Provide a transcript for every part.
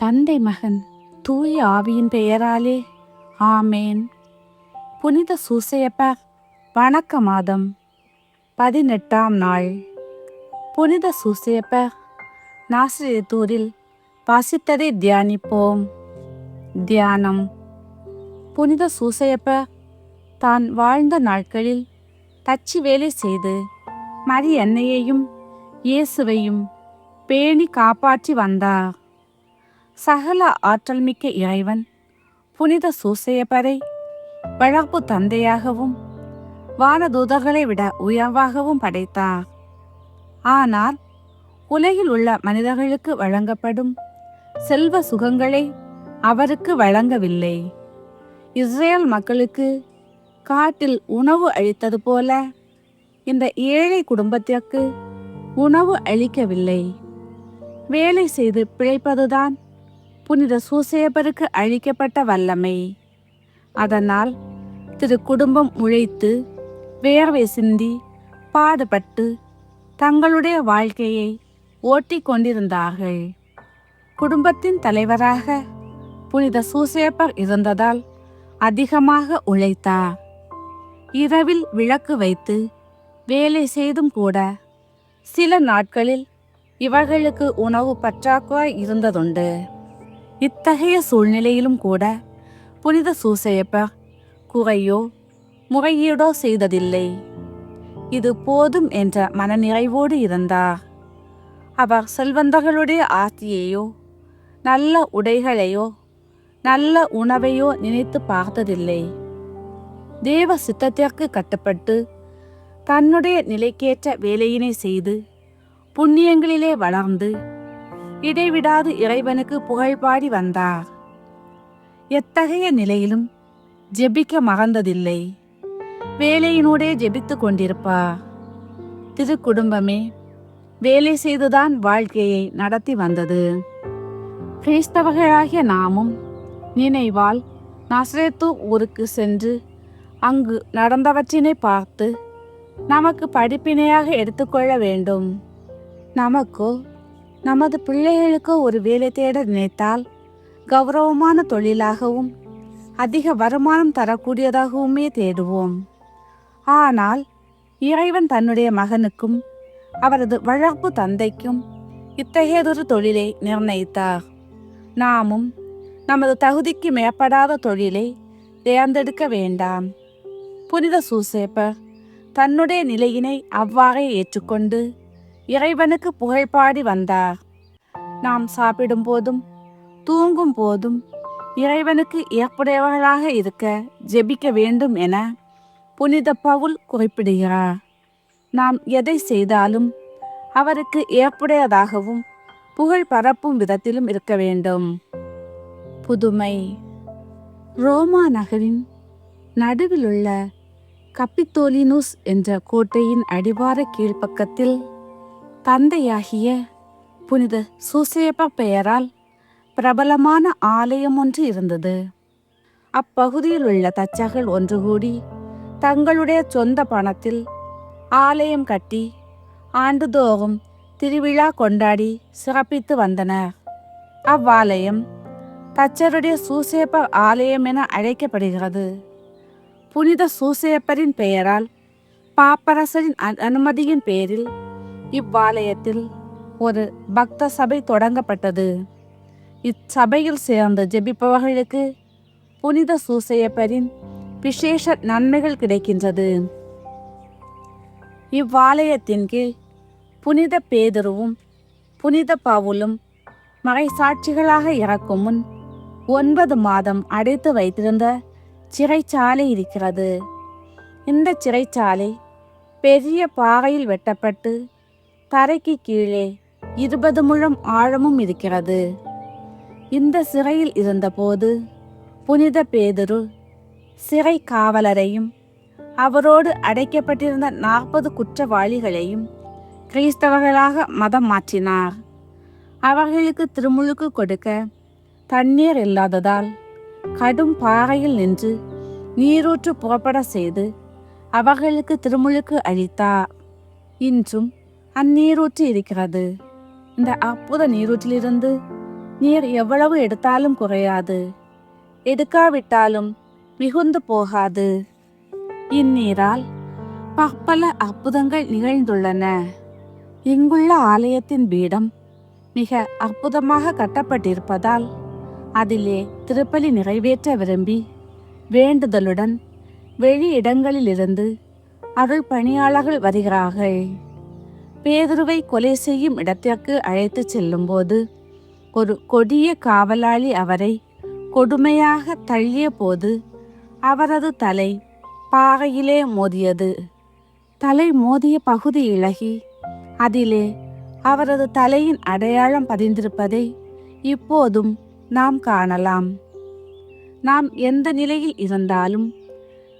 தந்தை மகன் தூய ஆவியின் பெயராலே ஆமேன். புனித சூசையப்பர் வணக்க மாதம் 18ஆம் நாள். புனித சூசையப்பர் நாசரேத்தூரில் வாசித்ததை தியானிப்போம். தியானம். புனித சூசையப்பர் தான் வாழ்ந்த நாட்களில் தச்சு வேலை செய்து மரியன்னையையும் இயேசுவையும் பேணி காப்பாற்றி வந்தார். சகல ஆற்றல் மிக்க இறைவன் புனித சூசையப்பரை வளர்ப்பு தந்தையாகவும் வானதூதர்களை விட உயர்வாகவும் படைத்தார். ஆனால் உலகில் உள்ள மனிதர்களுக்கு வழங்கப்படும் செல்வ சுகங்களை அவருக்கு வழங்கவில்லை. இஸ்ரேல் மக்களுக்கு காட்டில் உணவு அளித்தது போல இந்த ஏழை குடும்பத்திற்கு உணவு அளிக்கவில்லை. வேலை செய்து பிழைப்பதுதான் புனித சூசையப்பருக்கு அளிக்கப்பட்ட வல்லமை. அதனால் திரு குடும்பம் உழைத்து வேர்வை சிந்தி பாடுபட்டு தங்களுடைய வாழ்க்கையை ஓட்டி கொண்டிருந்தார்கள். குடும்பத்தின் தலைவராக புனித சூசையப்பர் இருந்ததால் அதிகமாக உழைத்தார். இரவில் விளக்கு வைத்து வேலை செய்தும் கூட சில நாட்களில் இவர்களுக்கு உணவு பற்றாக்குறை இருந்ததுண்டு. இத்தகைய சூழ்நிலையிலும் கூட புனித சூசையப்பர் குறையோ முறையீடோ செய்ததில்லை. இது போதும் என்ற மனநிறைவோடு இருந்தார். அவர் செல்வந்தர்களுடைய ஆசையையோ நல்ல உடைகளையோ நல்ல உணவையோ நினைத்து பார்த்ததில்லை. தேவ சித்தத்திற்கு கட்டுப்பட்டு தன்னுடைய நிலைக்கேற்ற வேலையினை செய்து புண்ணியங்களிலே வளர்ந்து இடைவிடாது இறைவனுக்கு புகழ்பாடி வந்தார். எத்தகைய நிலையிலும் ஜெபிக்க மறந்ததில்லை. வேலையினூடே ஜெபித்து கொண்டிருப்பார். திரு குடும்பமே வேலை செய்துதான் வாழ்க்கையை நடத்தி வந்தது. கிறிஸ்தவர்களாகிய நாமும் நினைவால் நாசரேத்தூர் ஊருக்கு சென்று அங்கு நடந்தவற்றினை பார்த்து நமக்கு படிப்பினையாக எடுத்துக்கொள்ள வேண்டும். நமக்கோ நமது பிள்ளைகளுக்கோ ஒரு வேலை தேட நினைத்தால் கௌரவமான தொழிலாகவும் அதிக வருமானம் தரக்கூடியதாகவுமே தேடுவோம். ஆனால் இறைவன் தன்னுடைய மகனுக்கும் அவரது வளர்ப்பு தந்தைக்கும் இத்தகையதொரு தொழிலை நிர்ணயித்தார். நாமும் நமது தகுதிக்கு மேற்படாத தொழிலை தேர்ந்தெடுக்க வேண்டாம். புனித சூசையப்பர் தன்னுடைய நிலையினை அவ்வாறே ஏற்றுக்கொண்டு இறைவனுக்கு புகழ்பாடி வந்தார். நாம் சாப்பிடும் போதும் தூங்கும் போதும் இறைவனுக்கு ஏற்புடையவர்களாக இருக்க ஜெபிக்க வேண்டும் என புனித பவுல் குறிப்பிடுகிறார். நாம் எதை செய்தாலும் அவருக்கு ஏற்புடையதாகவும் புகழ் பரப்பும் விதத்திலும் இருக்க வேண்டும். புதுமை. ரோமா நகரின் நடுவிலுள்ள கப்பித்தோலினுஸ் என்ற கோட்டையின் அடிவார கீழ்ப்பக்கத்தில் தந்தையாகிய புனித சூசையப்பர் பெயரால் பிரபலமான ஆலயம் ஒன்று இருந்தது. அப்பகுதியில் உள்ள தச்சர்கள் ஒன்று கூடி தங்களுடைய சொந்த பணத்தில் ஆலயம் கட்டி ஆண்டுதோறும் திருவிழா கொண்டாடி சிறப்பித்து வந்தனர். அவ்வாலயம் தச்சருடைய சூசையப்பர் ஆலயம் என அழைக்கப்படுகிறது. புனித சூசையப்பரின் பெயரால் பாப்பரசரின் அனுமதியின் பேரில் இவ்வாலயத்தில் ஒரு பக்த சபை தொடங்கப்பட்டது. இச்சபையில் சேர்ந்து ஜெபிப்பவர்களுக்கு புனித சூசையப்பரின் விசேஷ நன்மைகள் கிடைக்கின்றது. இவ்வாலயத்தின் கீழ் புனித பேதுருவும் புனித பவுலும் மறைசாட்சிகளாக இறக்கும் முன் 9 மாதம் அடைத்து வைத்திருந்த சிறைச்சாலை இருக்கிறது. இந்த சிறைச்சாலை பெரிய பாறையில் வெட்டப்பட்டு தரைக்கு கீழே 20 முழம் ஆழமும் இருக்கிறது. இந்த சிறையில் இருந்தபோது புனித பேதுரு சிறை காவலரையும் அவரோடு அடைக்கப்பட்டிருந்த 40 குற்றவாளிகளையும் கிறிஸ்தவர்களாக மதம் மாற்றினார். அவர்களுக்கு திருமுழுக்கு கொடுக்க தண்ணீர் இல்லாததால் கடும் பாறையில் நின்று நீரூற்று புறப்பட செய்து அவர்களுக்கு திருமுழுக்கு அளித்தார். இன்றும் அந்நீரூற்று இருக்கிறது. இந்த அற்புத நீரூற்றிலிருந்து நீர் எவ்வளவு எடுத்தாலும் குறையாது, எடுக்காவிட்டாலும் மிகுந்து போகாது. இந்நீரால் பற்பல அற்புதங்கள் நிகழ்ந்துள்ளன. இங்குள்ள ஆலயத்தின் பீடம் மிக அற்புதமாக கட்டப்பட்டிருப்பதால் அதிலே திருப்பலி நிறைவேற்ற விரும்பி வேண்டுதலுடன் வெளி இடங்களிலிருந்து அருள் பணியாளர்கள் வருகிறார்கள். பேதுருவை கொலை செய்யும் இடத்திற்கு அழைத்து செல்லும்போது ஒரு கொடிய காவலாளி அவரை கொடுமையாக தள்ளிய போது அவரது தலை பாறையிலே மோதியது. தலை மோதிய பகுதி இளகி அதிலே அவரது தலையின் அடையாளம் பதிந்திருப்பதை இப்போதும் நாம் காணலாம். நாம் எந்த நிலையில் இருந்தாலும்,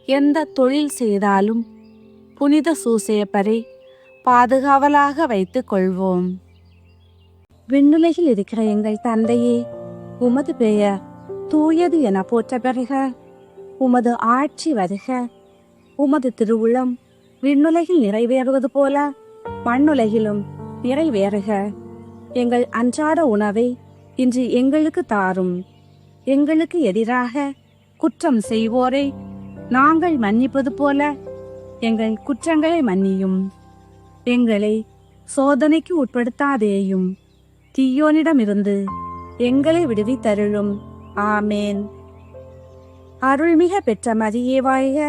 எந்த தொழில் செய்தாலும் புனித சூசையப்பரை பாதுகாவலாக வைத்துக் கொள்வோம். விண்ணுலகில் இருக்கிற எங்கள் தந்தையே, உமது பெயர் தூயது என போற்ற பெறுக. உமது ஆட்சி வருக. உமது திருவுளம் விண்ணுலகில் நிறைவேறுவது போல மண்ணுலகிலும் நிறைவேறுக. எங்கள் அன்றாட உணவை இன்று எங்களுக்கு தாரும். எங்களுக்கு எதிராக குற்றம் செய்வோரை நாங்கள் மன்னிப்பது போல எங்கள் குற்றங்களை மன்னியும். எங்களை சோதனைக்கு உட்படுத்தாதேயும், தீயோனிடமிருந்து எங்களை விடுவித்தருளும். ஆமேன். அருள்மிக பெற்ற மரியே வாழ்க.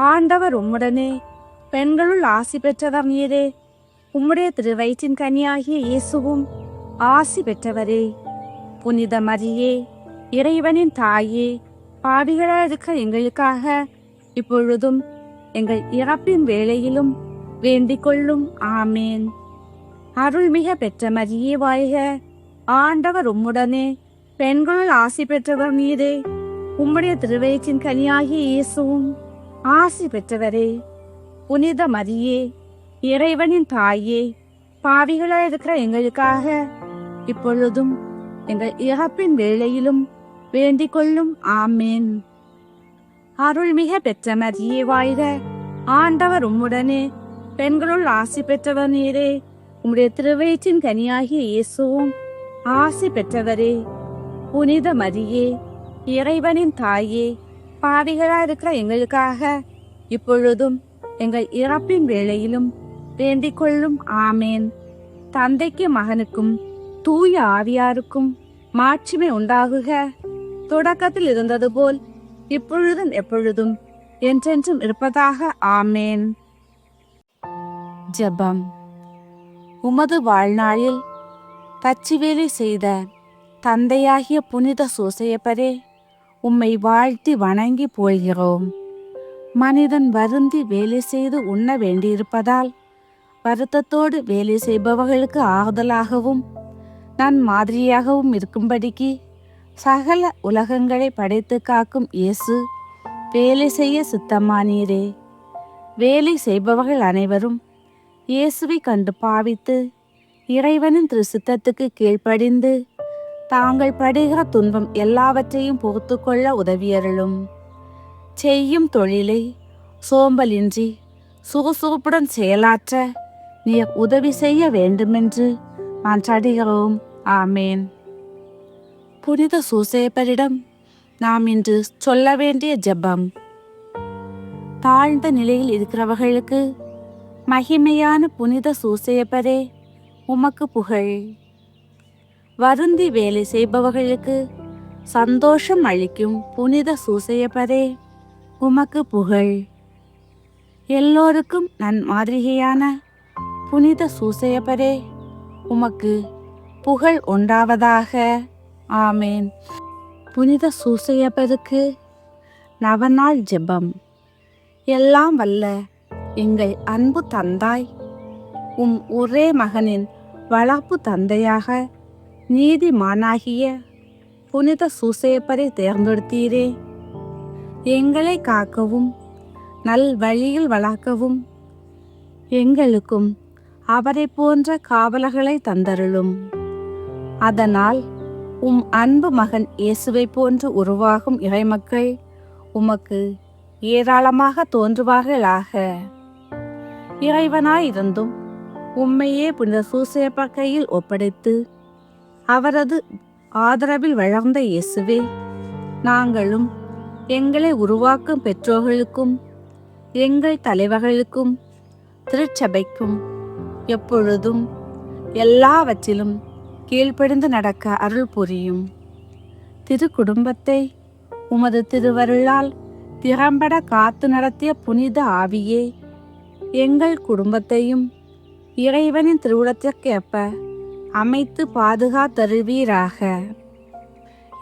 ஆண்டவர் உம்முடனே, பெண்களுள் ஆசி பெற்றவர் நீரே. உம்முடைய திருவயிற்றின் கனியாகிய இயேசுவும் ஆசி பெற்றவரே. புனித மரியே, இறைவனின் தாயே, பாவிகளாயிருக்க எங்களுக்காக இப்பொழுதும் எங்கள் இறப்பின் வேளையிலும் வேண்டிக் கொள்ளும். ஆமேன். அருள்மிக பெற்ற மரியே வாழ்க. ஆண்டவர் உம்முடனே, பெண்களுள் ஆசி பெற்றவர் நீரே. உம்முடைய திருவயிற்றின் கனியாகிய இயேசுவும் ஆசி பெற்றவரே. புனித மரியே, இறைவனின் தாயே, பாவிகளாயிருக்கிற எங்களுக்காக இப்பொழுதும் எங்கள் இறப்பின் வேளையிலும் வேண்டிக் கொள்ளும். ஆமேன். அருள்மிக பெற்ற மரியே வாழ்க. ஆண்டவர் உம்முடனே, பெண்களுள் ஆசி பெற்றவர் நீரே. உம்முடைய திருவயிற்றின் கனியாகிய இயேசுவும் ஆசி பெற்றவரே. புனித மரியே, இறைவனின் தாயே, பாவிகளாயிருக்கிற எங்களுக்காக இப்பொழுதும் எங்கள் இறப்பின் வேளையிலும் வேண்டிக் கொள்ளும். ஆமேன். தந்தைக்கு மகனுக்கும் தூய ஆவியாருக்கும் மாட்சிமை உண்டாகுக. தொடக்கத்தில் இருந்தது போல் இப்பொழுதும் எப்பொழுதும் என்றென்றும் இருப்பதாக. ஆமேன். ஜெபம். உமது வாழ்நாளில் தச்சுவேலை செய்த தந்தையாகிய புனித சூசையப்பரே, உம்மை வாழ்த்தி வணங்கி போகிறோம். மனிதன் வருந்தி வேலை செய்து உண்ண வேண்டியிருப்பதால் வருத்தத்தோடு வேலை செய்பவர்களுக்கு ஆறுதலாகவும் நன் மாதிரியாகவும் இருக்கும்படிக்கு சகல உலகங்களை படைத்து காக்கும் இயேசு வேலை செய்ய சித்தமானீரே. வேலை செய்பவர்கள் அனைவரும் இயேசுவை கண்டு பாவித்து இறைவனின் திரு சித்தத்துக்கு கீழ்ப்படிந்து தாங்கள் படுகிற துன்பம் எல்லாவற்றையும் பொறுத்து கொள்ள உதவியருளும். செய்யும் தொழிலை சோம்பலின்றி சுறுசுறுப்புடன் செயலாற்ற நீர் உதவி செய்ய வேண்டுமென்று மன்றாடுகிறோம். ஆமேன். புனித சூசையப்பரிடம் நாம் இன்று சொல்ல வேண்டிய ஜெபம். தாழ்ந்த நிலையில் இருக்கிறவர்களுக்கு மகிமையான புனித சூசையப்பரே, உமக்கு புகழ். வருந்தி வேலை செய்பவர்களுக்கு சந்தோஷம் அளிக்கும் புனித சூசையப்பரே, உமக்கு புகழ். எல்லோருக்கும் நன் மாதிரியான புனித சூசையப்பரே, உமக்கு புகழ் உண்டாவதாக. ஆமேன். புனித சூசையப்பருக்கு நவநாள் ஜெபம். எல்லாம் வல்ல எங்கள் அன்பு தந்தாய், உம் ஒரே மகனின் வளர்ப்பு தந்தையாக நீதிமானாகிய புனித சூசையப்பரை தேர்ந்தெடுத்தீரே. எங்களை காக்கவும் நல் வழியில் வளர்க்கவும் எங்களுக்கும் அவரை போன்ற காவலர்களை தந்தருளும். அதனால் உம் அன்பு மகன் இயேசுவை போன்று உருவாகும் இறைமக்கள் உமக்கு ஏராளமாக தோன்றுவார்களாக. இறைவனாயிருந்தும் உம்மையே புனித சூசையப்பர் கையில் ஒப்படைத்து அவரது ஆதரவில் வளர்ந்த இயேசுவே, நாங்களும் எங்களை உருவாக்கும் பெற்றோர்களுக்கும் எங்கள் தலைவர்களுக்கும் திருச்சபைக்கும் எப்பொழுதும் எல்லாவற்றிலும் கீழ்ப்படிந்து நடக்க அருள் புரியும். திரு குடும்பத்தை உமது திருவருளால் திறம்பட காத்து நடத்திய புனித ஆவியே, எங்கள் குடும்பத்தையும் இறைவனின் திருவுளத்திற்கேற்ப அமைத்து பாதுகாத்தருள்வீராக.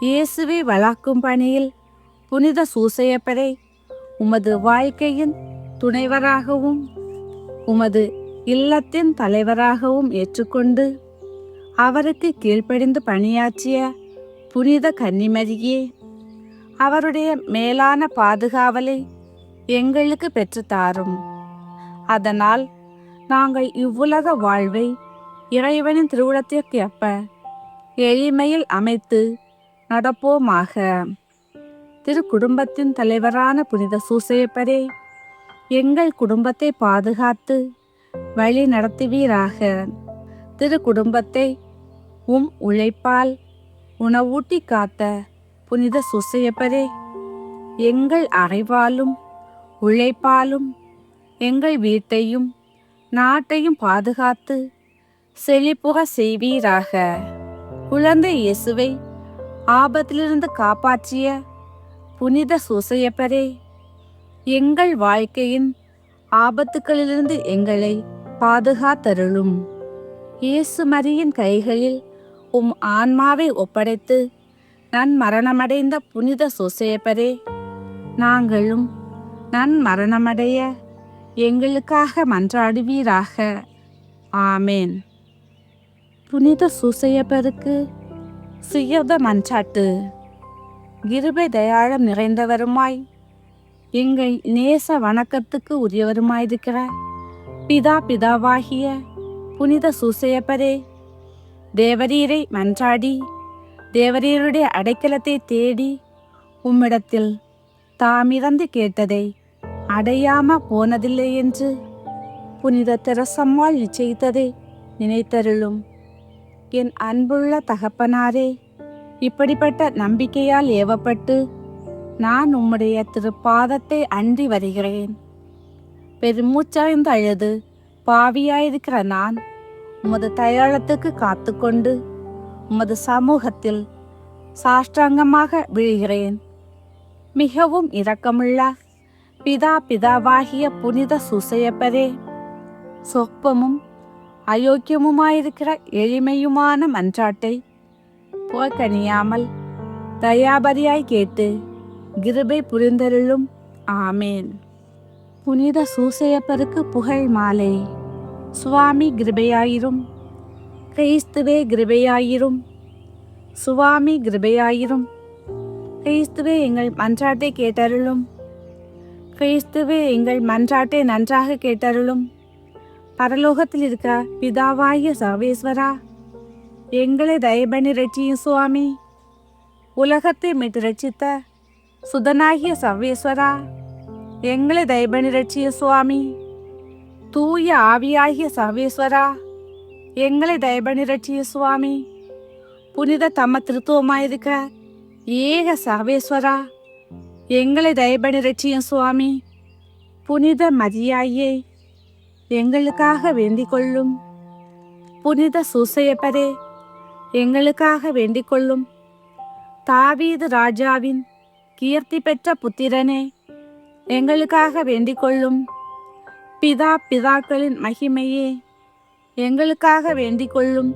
இயேசுவை வளர்க்கும் பணியில் புனித சூசையப்பரை உமது வாழ்க்கையின் துணைவராகவும் உமது இல்லத்தின் தலைவராகவும் ஏற்றுக்கொண்டு அவருக்கு கீழ்ப்படிந்து பணியாற்றிய புனித கன்னிமரியே, அவருடைய மேலான பாதுகாவலை எங்களுக்கு பெற்றுத்தாரும். அதனால் நாங்கள் இவ்வுலக வாழ்வை இறைவனின் திருவுளத்திற்கேற்ப எளிமையில் அமைத்து நடப்போமாக. திரு குடும்பத்தின் தலைவரான புனித சூசையப்பரே, எங்கள் குடும்பத்தை பாதுகாத்து வழி நடத்துவீராக. திரு குடும்பத்தை உழைப்பால் உணவூட்டி காத்த புனித சூசையப்பரே, எங்கள் அறிவாலும் உழைப்பாலும் எங்கள் வீட்டையும் நாட்டையும் பாதுகாத்து செழிப்புற செய்வீராக. குழந்தை இயேசுவை ஆபத்திலிருந்து காப்பாற்றிய புனித சூசையப்பரே, எங்கள் வாழ்க்கையின் ஆபத்துக்களிலிருந்து எங்களை பாதுகாத்தருளும். இயேசு மரியின் கைகளில் ஆன்மாவை ஒப்படைத்து நன்மரணமடைந்த புனித சூசையப்பரே, நாங்களும் நன்மரணமடைய எங்களுக்காக மன்றாடுவீராக. ஆமேன். புனித சூசையப்பருக்கு சுயத மன்றாட்டு. கிருபை தயாளம் நிறைந்தவருமாய் எங்கள் நேச வணக்கத்துக்கு உரியவருமாயிருக்கிற பிதாவாகிய புனித சூசையப்பரே, தேவரீரை மன்றாடி தேவரீருடைய அடைக்கலத்தை தேடி உம்மிடத்தில் தாமிறந்து கேட்டதை அடையாம போனதில்லை என்று புனித தெரசம்மாள் நிச்சயித்ததை நினைத்தருளும். என் அன்புள்ள தகப்பனாரே, இப்படிப்பட்ட நம்பிக்கையால் ஏவப்பட்டு நான் உம்முடைய திருப்பாதத்தை அண்டி வருகிறேன். பெருமூச்சறிந்து அழுது பாவியாயிருக்கிற நான் உமது தயாளத்துக்கு காத்துக்கொண்டு உமது சமூகத்தில் சாஷ்டாங்கமாக விழுகிறேன். மிகவும் இரக்கமுள்ள பிதாவாகிய புனித சூசையப்பரே, சொற்பமும் அயோக்கியமுமாயிருக்கிற எளிமையுமான மன்றாட்டை புறக்கணியாமல் தயாபரியாய் கேட்டு கிருபை புரிந்தருளும். ஆமேன். புனித சூசையப்பருக்கு புகழ் மாலை. சுவாமி கிருபையாயிரும். கிறிஸ்துவே கிருபையாயிரும். சுவாமி கிருபையாயிரும். கிறிஸ்துவே எங்கள் மன்றாட்டை கேட்டருளும். கிறிஸ்துவே எங்கள் மன்றாட்டை நன்றாக கேட்டருளும். பரலோகத்தில் இருக்க பிதாவாகிய சர்வேஸ்வரா, எங்களை தயபணி ரட்சியும் சுவாமி. உலகத்தை மீட்டு ரட்சித்த சுதனாகிய சர்வேஸ்வரா, எங்களை தயபணி ரட்சிய சுவாமி. தூய ஆவியாகிய சர்வேஸ்வரா, எங்களை தயபணி ரட்சிய சுவாமி. புனித தம்ம திருத்துவமாயிருக்க ஏக சர்வேஸ்வரா, எங்களை தயபணி ரட்சியும் சுவாமி. புனித மரியாயே, எங்களுக்காக வேண்டிக் கொள்ளும். புனித சூசையப்பரே, எங்களுக்காக வேண்டிக் கொள்ளும். தாவீது ராஜாவின் கீர்த்தி பெற்ற புத்திரனே, எங்களுக்காக வேண்டிக் கொள்ளும். பிதாக்களின் மகிமையே, எங்களுக்காக வேண்டிக் கொள்ளும்.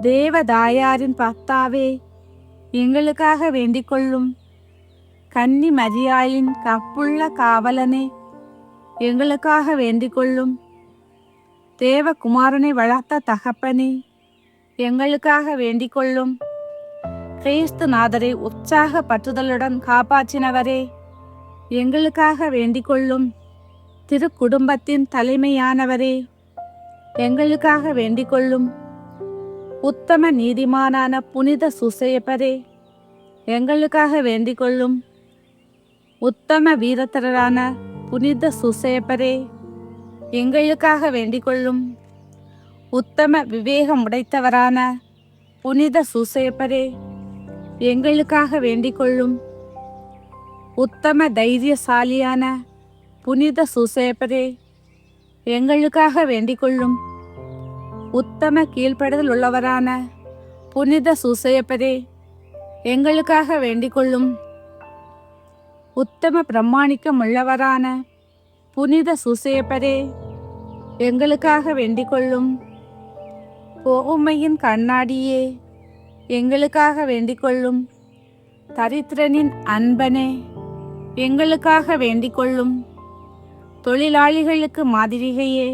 தேவதாயாரின் பர்த்தாவே, எங்களுக்காக வேண்டிக் கொள்ளும். கன்னி மரியாளின் கப்புள்ள காவலனே, எங்களுக்காக வேண்டிக் கொள்ளும். தேவகுமாரனை வளர்த்த தகப்பனே, எங்களுக்காக வேண்டிக் கொள்ளும். கிறிஸ்து நாதரை உற்சாக பற்றுதலுடன் காப்பாற்றினவரே, எங்களுக்காக வேண்டிக் கொள்ளும். திரு குடும்பத்தின் தலைமையானவரே, எங்களுக்காக வேண்டிக் கொள்ளும். உத்தம நீதிமானான புனித சூசையப்பரே, எங்களுக்காக வேண்டிக் கொள்ளும். உத்தம வீரத்தரான புனித சூசையப்பரே, எங்களுக்காக வேண்டிக் கொள்ளும். உத்தம விவேகம் உடைத்தவரான புனித சூசையப்பரே, எங்களுக்காக வேண்டிக் கொள்ளும். உத்தம தைரியசாலியான புனித சூசையப்பரே, எங்களுக்காக வேண்டிக் கொள்ளும். உத்தம கீழ்ப்படுதல் உள்ளவரான புனித சூசையப்பரே, எங்களுக்காக வேண்டிக் கொள்ளும். உத்தம பிரமாணிக்கம் உள்ளவரான புனித சூசையப்பரே, எங்களுக்காக வேண்டிக் கொள்ளும். பொறுமையின் கண்ணாடியே, எங்களுக்காக வேண்டிக் கொள்ளும். தரித்திரனின் அன்பனே, எங்களுக்காக வேண்டிக் கொள்ளும். தொழிலாளிகளுக்கு மாதிரிகையே,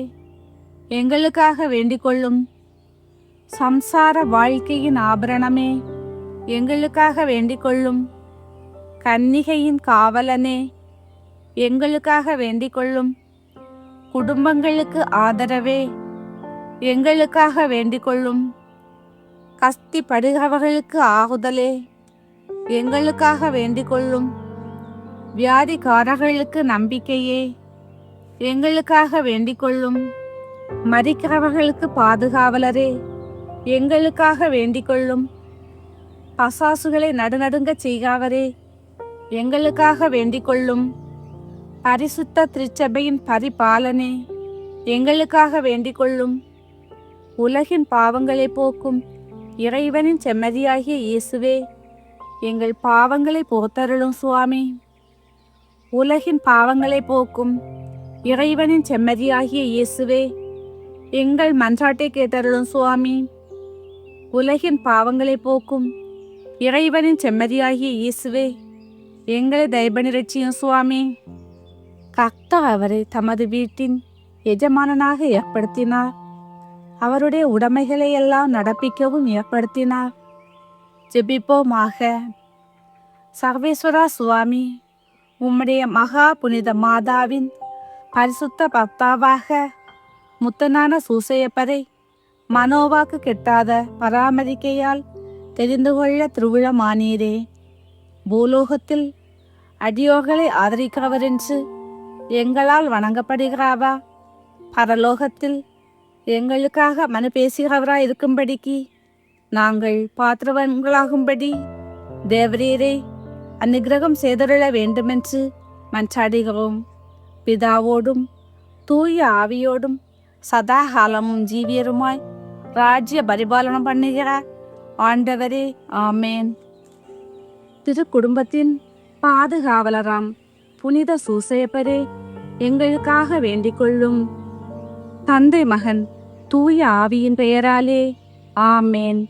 எங்களுக்காக வேண்டிக் கொள்ளும். சம்சார வாழ்க்கையின் ஆபரணமே, எங்களுக்காக வேண்டிக் கொள்ளும். கன்னிகையின் காவலனே, எங்களுக்காக வேண்டிக் கொள்ளும். குடும்பங்களுக்கு ஆதரவே, எங்களுக்காக வேண்டிக் கொள்ளும். கஸ்திப்படுகிறவர்களுக்கு ஆறுதலே, எங்களுக்காக வேண்டிக் கொள்ளும். வியாதிக்காரர்களுக்கு நம்பிக்கையே, எங்களுக்காக வேண்டிக் கொள்ளும். மரிக்கிறவர்களுக்கு பாதுகாவலரே, எங்களுக்காக வேண்டிக் கொள்ளும். பசாசுகளை நடுநடுங்க செய்காவரே, எங்களுக்காக வேண்டிக் கொள்ளும். பரிசுத்த திருச்சபையின் பரிபாலனே, எங்களுக்காக வேண்டிக் கொள்ளும். உலகின் பாவங்களை போக்கும் இறைவனின் செம்மறியாகிய இயேசுவே, எங்கள் பாவங்களை போத்தருளும் சுவாமி. உலகின் பாவங்களை போக்கும் இறைவனின் செம்மறியாகிய இயேசுவே, எங்கள் மன்றாட்டை கேட்டருளும் சுவாமி. உலகின் பாவங்களை போக்கும் இறைவனின் செம்மறியாகிய இயேசுவே, எங்களை தயபணி ரட்சியும் சுவாமி. கர்த்தர் அவரை தமது வீட்டின் எஜமானனாக ஏற்படுத்தினார். அவருடைய உடைமைகளை எல்லாம் நடப்பிக்கவும் ஏற்படுத்தினார். ஜெபிப்போமாக. சர்வேஸ்வரா சுவாமி, உம்முடைய மகா புனித மாதாவின் பரிசுத்த பக்தாவாக முத்தனான சூசையப்பரை மனோவாக்கு கெட்டாத பராமரிக்கையால் தெரிந்து கொள்ள திருவிழமானீரே. பூலோகத்தில் அடியோர்களை ஆதரிக்கிறவரென்று எங்களால் வணங்கப்படுகிறாவா? பரலோகத்தில் எங்களுக்காக மனு பேசுகிறவராய் இருக்கும்படிக்கு நாங்கள் பாத்திரவன்களாகும்படி தேவரீரே அந்நிகிரகம் செய்தருள வேண்டுமென்று மன்றாடுகிறோம். பிதாவோடும் தூய ஆவியோடும் சதா காலமும் ஜீவியருமாய் ராஜ்ய பரிபாலனம் பண்ணுகிற ஆண்டவரே, ஆமேன். திரு குடும்பத்தின் பாதுகாவலராம் புனித சூசையப்பரே, எங்களுக்காக வேண்டிக் கொள்ளும். தந்தை மகன் தூய ஆவியின் பெயராலே, ஆமேன்.